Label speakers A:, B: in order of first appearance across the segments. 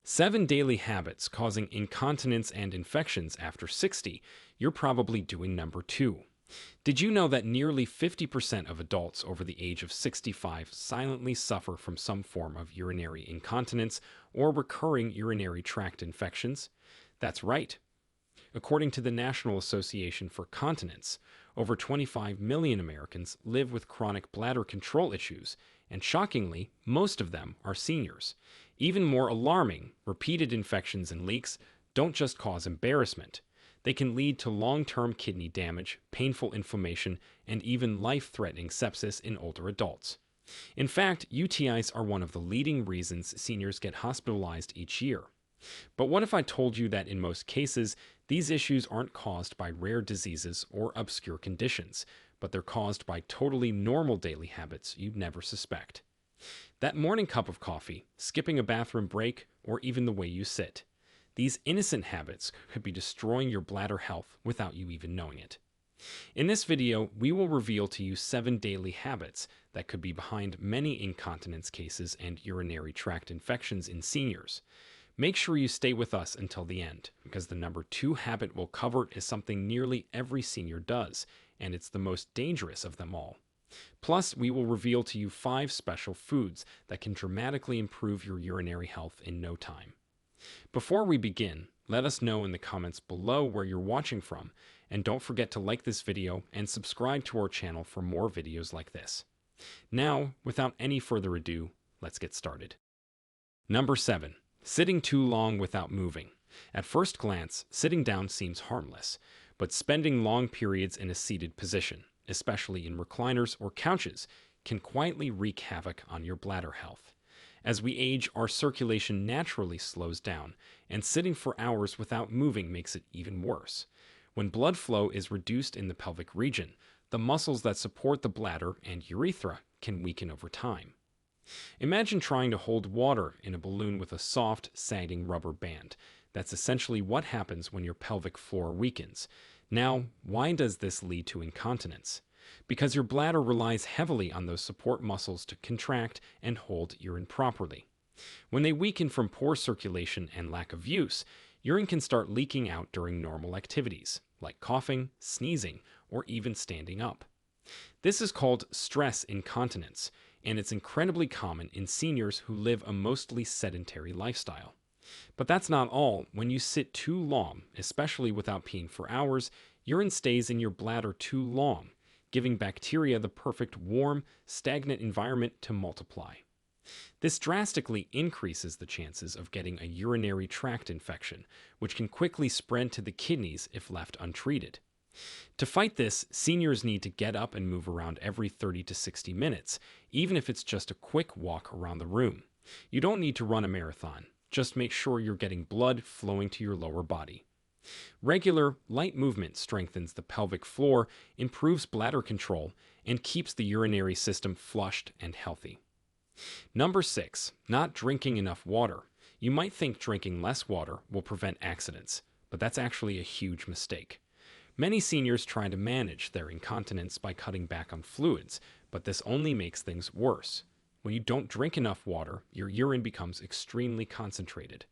A: 7 daily habits causing incontinence and infections after 60. You're probably doing number 2. Did you know that nearly 50% of adults over the age of 65 silently suffer from some form of urinary incontinence or recurring urinary tract infections? That's right. According to the National Association for Continence, over 25 million Americans live with chronic bladder control issues, and shockingly, most of them are seniors. Even more alarming, repeated infections and leaks don't just cause embarrassment. They can lead to long-term kidney damage, painful inflammation, and even life-threatening sepsis in older adults. In fact, UTIs are one of the leading reasons seniors get hospitalized each year. But what if I told you that in most cases, these issues aren't caused by rare diseases or obscure conditions, but they're caused by totally normal daily habits you'd never suspect? That morning cup of coffee, skipping a bathroom break, or even the way you sit. These innocent habits could be destroying your bladder health without you even knowing it. In this video, we will reveal to you 7 daily habits that could be behind many incontinence cases and urinary tract infections in seniors. Make sure you stay with us until the end, because the number 2 habit we'll cover is something nearly every senior does, and it's the most dangerous of them all. Plus, we will reveal to you 5 special foods that can dramatically improve your urinary health in no time. Before we begin, let us know in the comments below where you're watching from, and don't forget to like this video and subscribe to our channel for more videos like this. Now, without any further ado, let's get started. Number 7. Sitting too long without moving. At first glance, sitting down seems harmless, but spending long periods in a seated position, especially in recliners or couches, can quietly wreak havoc on your bladder health. As we age, our circulation naturally slows down, and sitting for hours without moving makes it even worse. When blood flow is reduced in the pelvic region, the muscles that support the bladder and urethra can weaken over time. Imagine trying to hold water in a balloon with a soft, sagging rubber band. That's essentially what happens when your pelvic floor weakens. Now, why does this lead to incontinence? Because your bladder relies heavily on those support muscles to contract and hold urine properly. When they weaken from poor circulation and lack of use, urine can start leaking out during normal activities, like coughing, sneezing, or even standing up. This is called stress incontinence, and it's incredibly common in seniors who live a mostly sedentary lifestyle. But that's not all. When you sit too long, especially without peeing for hours, urine stays in your bladder too long, giving bacteria the perfect warm, stagnant environment to multiply. This drastically increases the chances of getting a urinary tract infection, which can quickly spread to the kidneys if left untreated. To fight this, seniors need to get up and move around every 30 to 60 minutes, even if it's just a quick walk around the room. You don't need to run a marathon. Just make sure you're getting blood flowing to your lower body. Regular, light movement strengthens the pelvic floor, improves bladder control, and keeps the urinary system flushed and healthy. Number 6. Not drinking enough water. You might think drinking less water will prevent accidents, but that's actually a huge mistake. Many seniors try to manage their incontinence by cutting back on fluids, but this only makes things worse. When you don't drink enough water, your urine becomes extremely concentrated.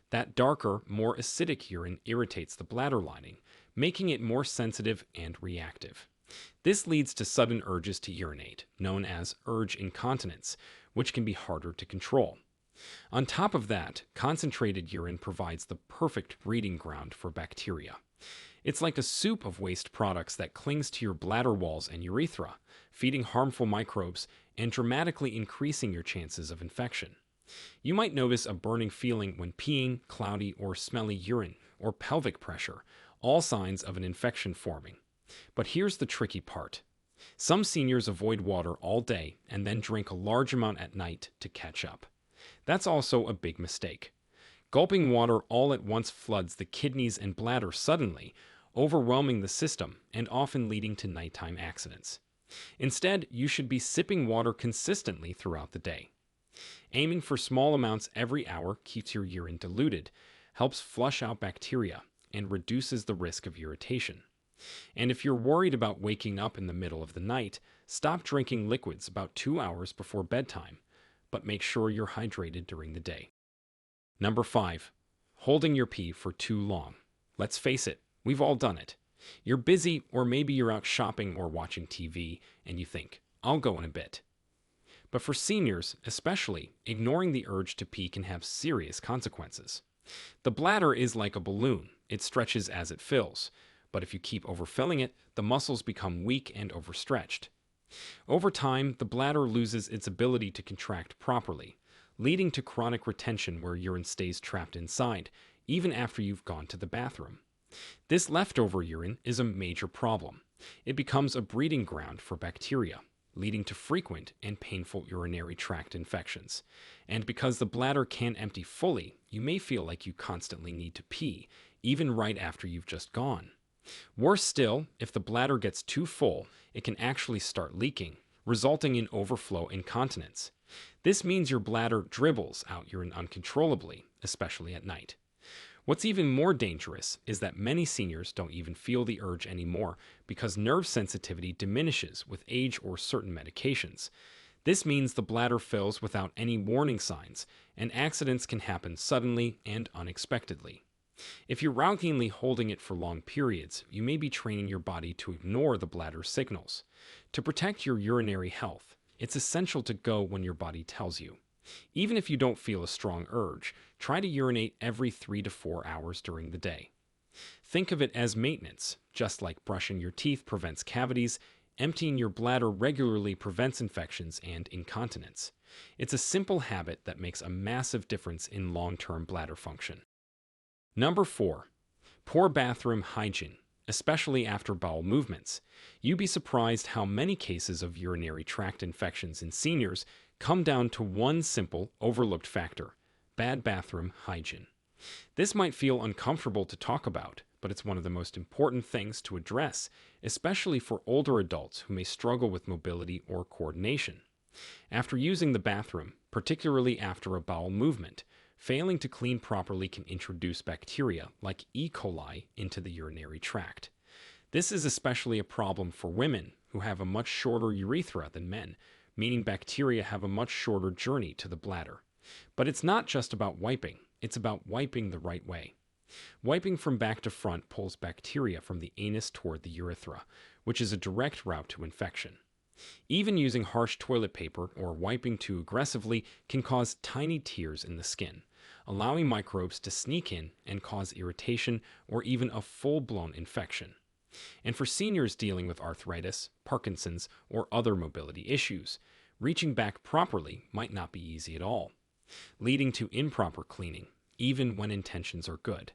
A: That darker, more acidic urine irritates the bladder lining, making it more sensitive and reactive. This leads to sudden urges to urinate, known as urge incontinence, which can be harder to control. On top of that, concentrated urine provides the perfect breeding ground for bacteria. It's like a soup of waste products that clings to your bladder walls and urethra, feeding harmful microbes and dramatically increasing your chances of infection. You might notice a burning feeling when peeing, cloudy or smelly urine, or pelvic pressure, all signs of an infection forming. But here's the tricky part. Some seniors avoid water all day and then drink a large amount at night to catch up. That's also a big mistake. Gulping water all at once floods the kidneys and bladder suddenly, overwhelming the system and often leading to nighttime accidents. Instead, you should be sipping water consistently throughout the day. Aiming for small amounts every hour keeps your urine diluted, helps flush out bacteria, and reduces the risk of irritation. And if you're worried about waking up in the middle of the night, stop drinking liquids about 2 hours before bedtime, but make sure you're hydrated during the day. Number 5. Holding your pee for too long. Let's face it, we've all done it. You're busy, or maybe you're out shopping or watching TV, and you think, I'll go in a bit. But for seniors, especially, ignoring the urge to pee can have serious consequences. The bladder is like a balloon. It stretches as it fills. But if you keep overfilling it, the muscles become weak and overstretched. Over time, the bladder loses its ability to contract properly, leading to chronic retention where urine stays trapped inside, even after you've gone to the bathroom. This leftover urine is a major problem. It becomes a breeding ground for bacteria, leading to frequent and painful urinary tract infections. And because the bladder can't empty fully, you may feel like you constantly need to pee, even right after you've just gone. Worse still, if the bladder gets too full, it can actually start leaking, resulting in overflow incontinence. This means your bladder dribbles out urine uncontrollably, especially at night. What's even more dangerous is that many seniors don't even feel the urge anymore because nerve sensitivity diminishes with age or certain medications. This means the bladder fills without any warning signs, and accidents can happen suddenly and unexpectedly. If you're routinely holding it for long periods, you may be training your body to ignore the bladder's signals. To protect your urinary health, it's essential to go when your body tells you. Even if you don't feel a strong urge, try to urinate every 3 to 4 hours during the day. Think of it as maintenance. Just like brushing your teeth prevents cavities, emptying your bladder regularly prevents infections and incontinence. It's a simple habit that makes a massive difference in long-term bladder function. Number 4. Poor bathroom hygiene, especially after bowel movements. You'd be surprised how many cases of urinary tract infections in seniors come down to one simple, overlooked factor: bad bathroom hygiene. This might feel uncomfortable to talk about, but it's one of the most important things to address, especially for older adults who may struggle with mobility or coordination. After using the bathroom, particularly after a bowel movement, failing to clean properly can introduce bacteria like E. coli into the urinary tract. This is especially a problem for women who have a much shorter urethra than men, meaning bacteria have a much shorter journey to the bladder. But it's not just about wiping, it's about wiping the right way. Wiping from back to front pulls bacteria from the anus toward the urethra, which is a direct route to infection. Even using harsh toilet paper or wiping too aggressively can cause tiny tears in the skin, allowing microbes to sneak in and cause irritation or even a full-blown infection. And for seniors dealing with arthritis, Parkinson's, or other mobility issues, reaching back properly might not be easy at all, leading to improper cleaning, even when intentions are good.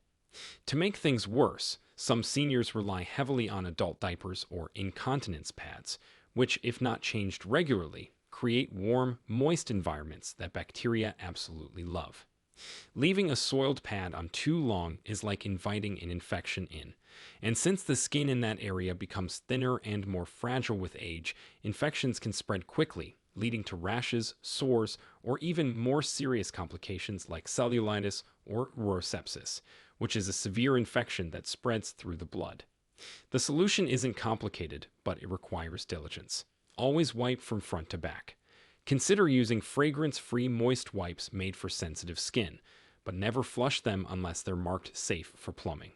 A: To make things worse, some seniors rely heavily on adult diapers or incontinence pads, which, if not changed regularly, create warm, moist environments that bacteria absolutely love. Leaving a soiled pad on too long is like inviting an infection in, and since the skin in that area becomes thinner and more fragile with age, infections can spread quickly, leading to rashes, sores, or even more serious complications like cellulitis or sepsis, which is a severe infection that spreads through the blood. The solution isn't complicated, but it requires diligence. Always wipe from front to back. Consider using fragrance-free moist wipes made for sensitive skin, but never flush them unless they're marked safe for plumbing.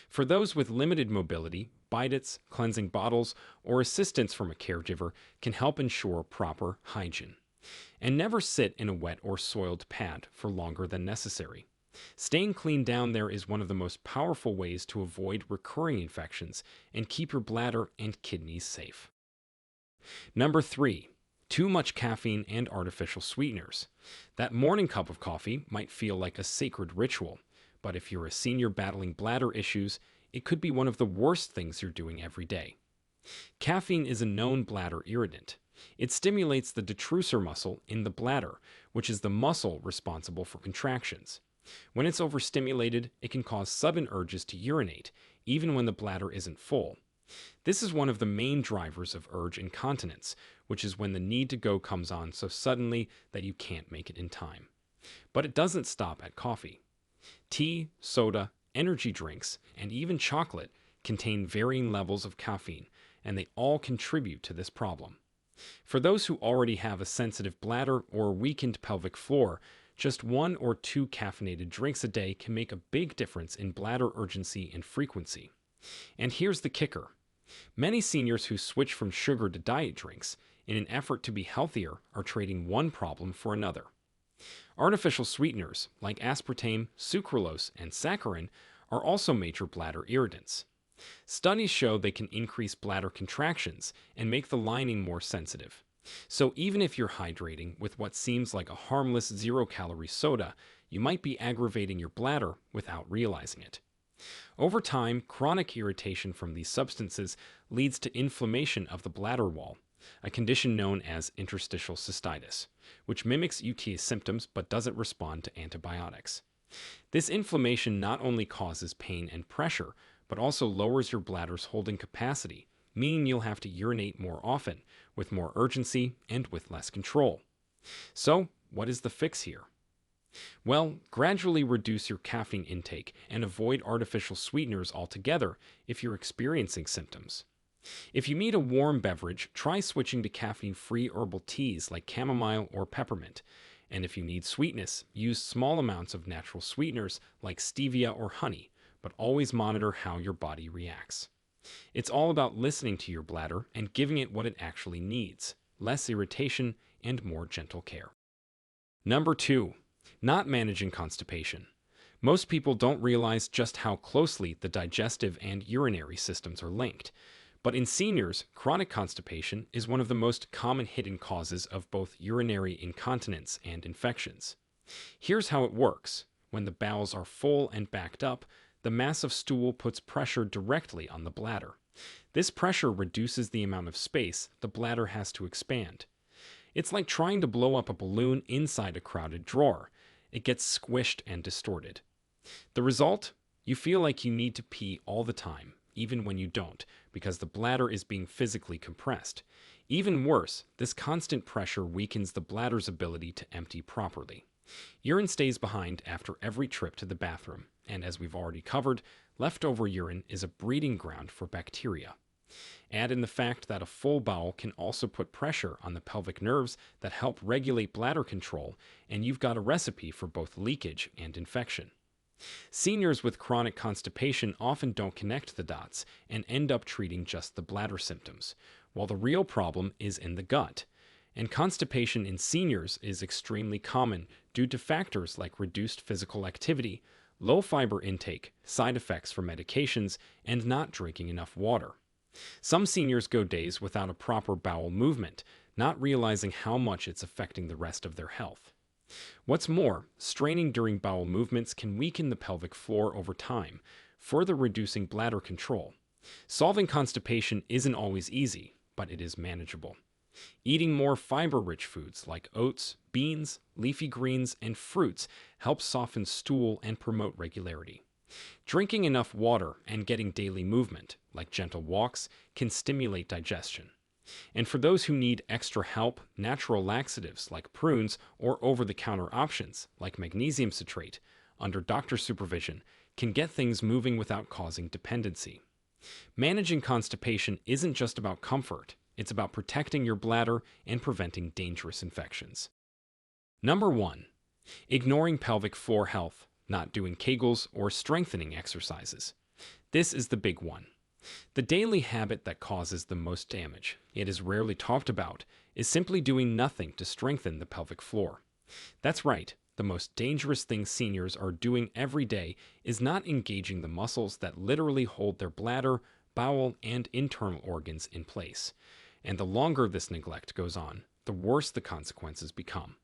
A: For those with limited mobility, bidets, cleansing bottles, or assistance from a caregiver can help ensure proper hygiene. And never sit in a wet or soiled pad for longer than necessary. Staying clean down there is one of the most powerful ways to avoid recurring infections and keep your bladder and kidneys safe. Number 3. Too much caffeine and artificial sweeteners. That morning cup of coffee might feel like a sacred ritual, but if you're a senior battling bladder issues, it could be one of the worst things you're doing every day. Caffeine is a known bladder irritant. It stimulates the detrusor muscle in the bladder, which is the muscle responsible for contractions. When it's overstimulated, it can cause sudden urges to urinate, even when the bladder isn't full. This is one of the main drivers of urge incontinence, which is when the need to go comes on so suddenly that you can't make it in time. But it doesn't stop at coffee. Tea, soda, energy drinks, and even chocolate contain varying levels of caffeine, and they all contribute to this problem. For those who already have a sensitive bladder or weakened pelvic floor, Just 1 or 2 caffeinated drinks a day can make a big difference in bladder urgency and frequency. And here's the kicker. Many seniors who switch from sugar to diet drinks in an effort to be healthier are trading one problem for another. Artificial sweeteners like aspartame, sucralose, and saccharin are also major bladder irritants. Studies show they can increase bladder contractions and make the lining more sensitive. So even if you're hydrating with what seems like a harmless 0-calorie soda, you might be aggravating your bladder without realizing it. Over time, chronic irritation from these substances leads to inflammation of the bladder wall, a condition known as interstitial cystitis, which mimics UTI symptoms but doesn't respond to antibiotics. This inflammation not only causes pain and pressure, but also lowers your bladder's holding capacity, meaning you'll have to urinate more often, with more urgency and with less control. So, what is the fix here? Well, gradually reduce your caffeine intake and avoid artificial sweeteners altogether if you're experiencing symptoms. If you need a warm beverage, try switching to caffeine-free herbal teas like chamomile or peppermint. And if you need sweetness, use small amounts of natural sweeteners like stevia or honey, but always monitor how your body reacts. It's all about listening to your bladder and giving it what it actually needs: less irritation and more gentle care. Number 2. Not managing constipation. Most people don't realize just how closely the digestive and urinary systems are linked. But in seniors, chronic constipation is one of the most common hidden causes of both urinary incontinence and infections. Here's how it works. When the bowels are full and backed up, the mass of stool puts pressure directly on the bladder. This pressure reduces the amount of space the bladder has to expand. It's like trying to blow up a balloon inside a crowded drawer. It gets squished and distorted. The result? You feel like you need to pee all the time, even when you don't, because the bladder is being physically compressed. Even worse, this constant pressure weakens the bladder's ability to empty properly. Urine stays behind after every trip to the bathroom, and as we've already covered, leftover urine is a breeding ground for bacteria. Add in the fact that a full bowel can also put pressure on the pelvic nerves that help regulate bladder control, and you've got a recipe for both leakage and infection. Seniors with chronic constipation often don't connect the dots and end up treating just the bladder symptoms, while the real problem is in the gut. And constipation in seniors is extremely common due to factors like reduced physical activity, low fiber intake, side effects from medications, and not drinking enough water. Some seniors go days without a proper bowel movement, not realizing how much it's affecting the rest of their health. What's more, straining during bowel movements can weaken the pelvic floor over time, further reducing bladder control. Solving constipation isn't always easy, but it is manageable. Eating more fiber-rich foods like oats, beans, leafy greens, and fruits helps soften stool and promote regularity. Drinking enough water and getting daily movement, like gentle walks, can stimulate digestion. And for those who need extra help, natural laxatives like prunes or over-the-counter options like magnesium citrate, under doctor's supervision, can get things moving without causing dependency. Managing constipation isn't just about comfort, it's about protecting your bladder and preventing dangerous infections. Number 1. Ignoring pelvic floor health, not doing Kegels or strengthening exercises. This is the big one. The daily habit that causes the most damage, it is rarely talked about, is simply doing nothing to strengthen the pelvic floor. That's right, the most dangerous thing seniors are doing every day is not engaging the muscles that literally hold their bladder, bowel, and internal organs in place. And the longer this neglect goes on, the worse the consequences become.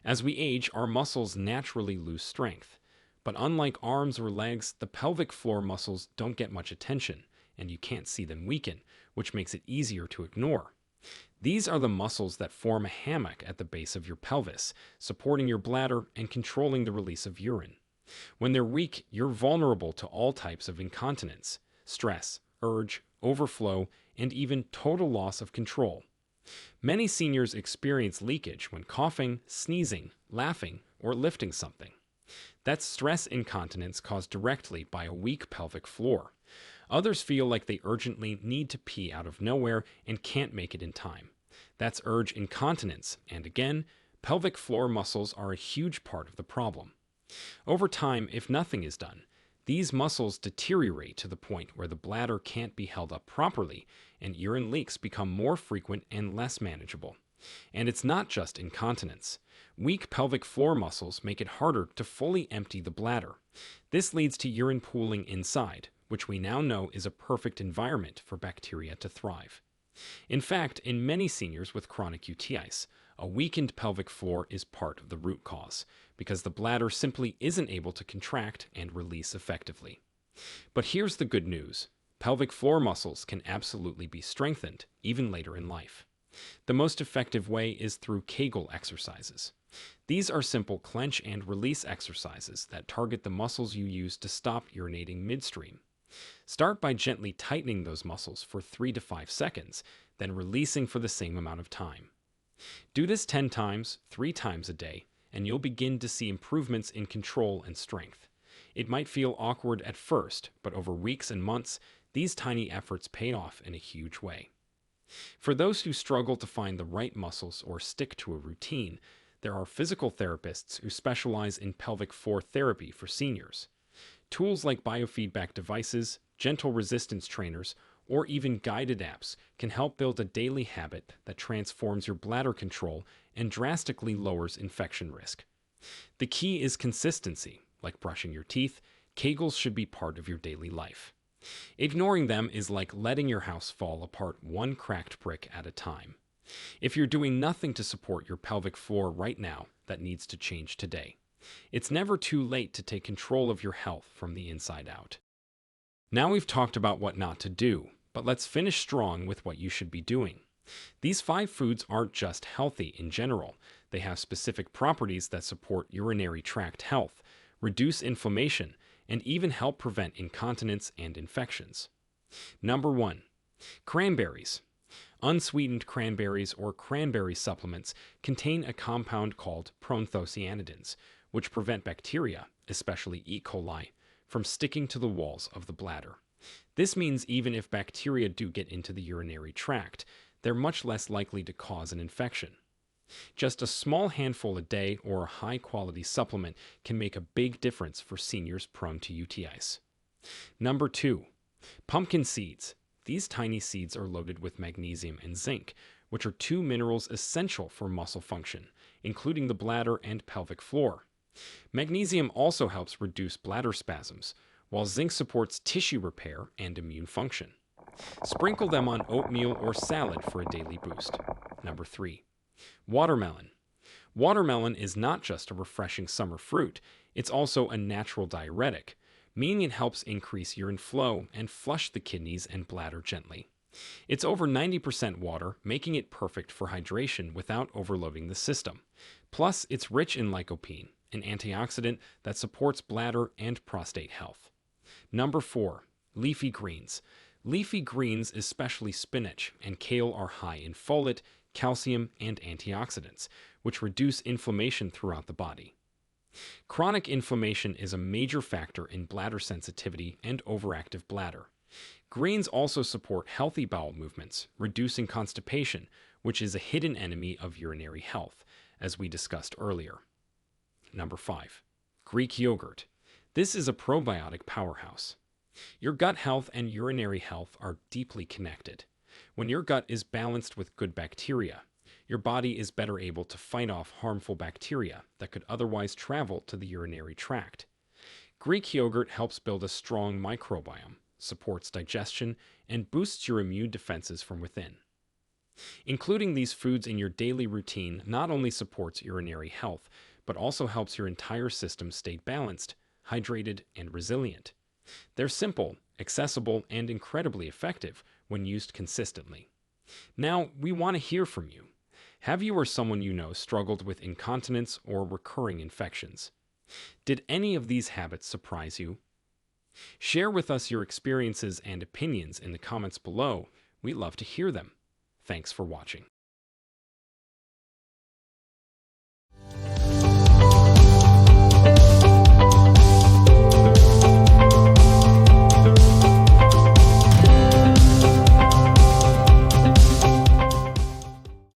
A: As we age, our muscles naturally lose strength. But unlike arms or legs, the pelvic floor muscles don't get much attention, and you can't see them weaken, which makes it easier to ignore. These are the muscles that form a hammock at the base of your pelvis, supporting your bladder and controlling the release of urine. When they're weak, you're vulnerable to all types of incontinence, stress, urge, overflow, and even total loss of control. Many seniors experience leakage when coughing, sneezing, laughing, or lifting something. That's stress incontinence caused directly by a weak pelvic floor. Others feel like they urgently need to pee out of nowhere and can't make it in time. That's urge incontinence, and again, Pelvic floor muscles are a huge part of the problem. Over time, if nothing is done, these muscles deteriorate to the point where the bladder can't be held up properly and urine leaks become more frequent and less manageable. And it's not just incontinence. Weak pelvic floor muscles make it harder to fully empty the bladder. This leads to urine pooling inside, which we now know is a perfect environment for bacteria to thrive. In fact, in many seniors with chronic UTIs, a weakened pelvic floor is part of the root cause, because the bladder simply isn't able to contract and release effectively. But here's the good news. Pelvic floor muscles can absolutely be strengthened, even later in life. The most effective way is through Kegel exercises. These are simple clench and release exercises that target the muscles you use to stop urinating midstream. Start by gently tightening those muscles for 3 to 5 seconds, then releasing for the same amount of time. Do this 10 times, 3 times a day, and you'll begin to see improvements in control and strength. It might feel awkward at first, but over weeks and months, these tiny efforts pay off in a huge way. For those who struggle to find the right muscles or stick to a routine, there are physical therapists who specialize in pelvic floor therapy for seniors. Tools like biofeedback devices, gentle resistance trainers, or even guided apps can help build a daily habit that transforms your bladder control and drastically lowers infection risk. The key is consistency. Like brushing your teeth, Kegels should be part of your daily life. Ignoring them is like letting your house fall apart one cracked brick at a time. If you're doing nothing to support your pelvic floor right now, that needs to change today. It's never too late to take control of your health from the inside out. Now we've talked about what not to do, but let's finish strong with what you should be doing. These 5 foods aren't just healthy in general. They have specific properties that support urinary tract health, reduce inflammation, and even help prevent incontinence and infections. Number 1. Cranberries. Unsweetened cranberries or cranberry supplements contain a compound called proanthocyanidins, which prevent bacteria, especially E. coli, from sticking to the walls of the bladder. This means even if bacteria do get into the urinary tract, they're much less likely to cause an infection. Just a small handful a day or a high-quality supplement can make a big difference for seniors prone to UTIs. Number 2. Pumpkin seeds. These tiny seeds are loaded with magnesium and zinc, which are 2 minerals essential for muscle function, including the bladder and pelvic floor. Magnesium also helps reduce bladder spasms, while zinc supports tissue repair and immune function. Sprinkle them on oatmeal or salad for a daily boost. Number 3. Watermelon. Watermelon is not just a refreshing summer fruit, it's also a natural diuretic, meaning it helps increase urine flow and flush the kidneys and bladder gently. It's over 90% water, making it perfect for hydration without overloading the system. Plus, it's rich in lycopene, an antioxidant that supports bladder and prostate health. Number 4. Leafy greens. Leafy greens, especially spinach and kale, are high in folate, calcium, and antioxidants, which reduce inflammation throughout the body. Chronic inflammation is a major factor in bladder sensitivity and overactive bladder. Greens also support healthy bowel movements, reducing constipation, which is a hidden enemy of urinary health, as we discussed earlier. Number 5. Greek yogurt. This is a probiotic powerhouse. Your gut health and urinary health are deeply connected. When your gut is balanced with good bacteria, your body is better able to fight off harmful bacteria that could otherwise travel to the urinary tract. Greek yogurt helps build a strong microbiome, supports digestion, and boosts your immune defenses from within. Including these foods in your daily routine not only supports urinary health, but also helps your entire system stay balanced, hydrated, and resilient. They're simple, accessible, and incredibly effective when used consistently. Now, we want to hear from you. Have you or someone you know struggled with incontinence or recurring infections? Did any of these habits surprise you? Share with us your experiences and opinions in the comments below. We'd love to hear them. Thanks for watching.